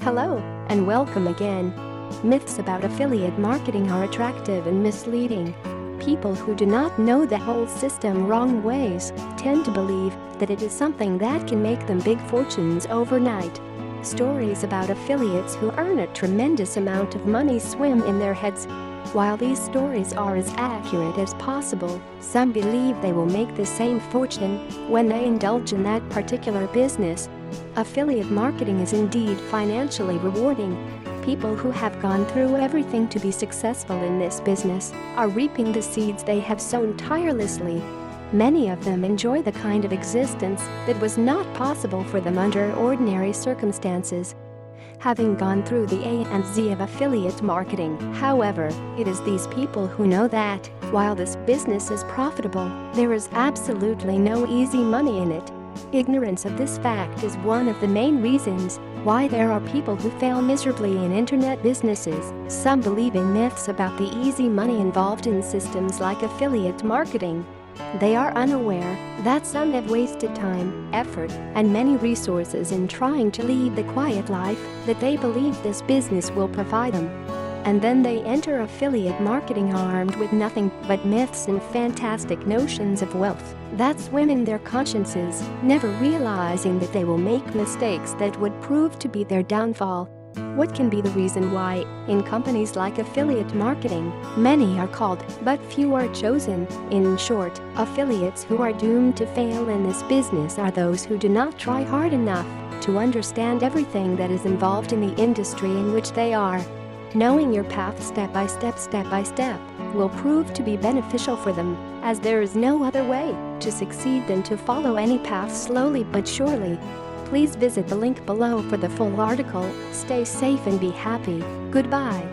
Hello, and welcome again. Myths about affiliate marketing are attractive and misleading. People who do not know the whole system wrong ways tend to believe that it is something that can make them big fortunes overnight. Stories about affiliates who earn a tremendous amount of money swim in their heads. While these stories are as accurate as possible, some believe they will make the same fortune when they indulge in that particular business. Affiliate marketing is indeed financially rewarding. People who have gone through everything to be successful in this business are reaping the seeds they have sown tirelessly. Many of them enjoy the kind of existence that was not possible for them under ordinary circumstances. Having gone through the A and Z of affiliate marketing, however, it is these people who know that, while this business is profitable, there is absolutely no easy money in it. Ignorance of this fact is one of the main reasons why there are people who fail miserably in internet businesses. Some believe in myths about the easy money involved in systems like affiliate marketing. They are unaware that some have wasted time, effort, and many resources in trying to lead the quiet life that they believe this business will provide them. And then they enter affiliate marketing armed with nothing but myths and fantastic notions of wealth that swim in their consciences, never realizing that they will make mistakes that would prove to be their downfall. What can be the reason why, in companies like affiliate marketing, many are called but few are chosen? In short, affiliates who are doomed to fail in this business are those who do not try hard enough to understand everything that is involved in the industry in which they are. Knowing your path step by step will prove to be beneficial for them, as there is no other way to succeed than to follow any path slowly but surely. Please visit the link below for the full article. Stay safe and be happy. Goodbye.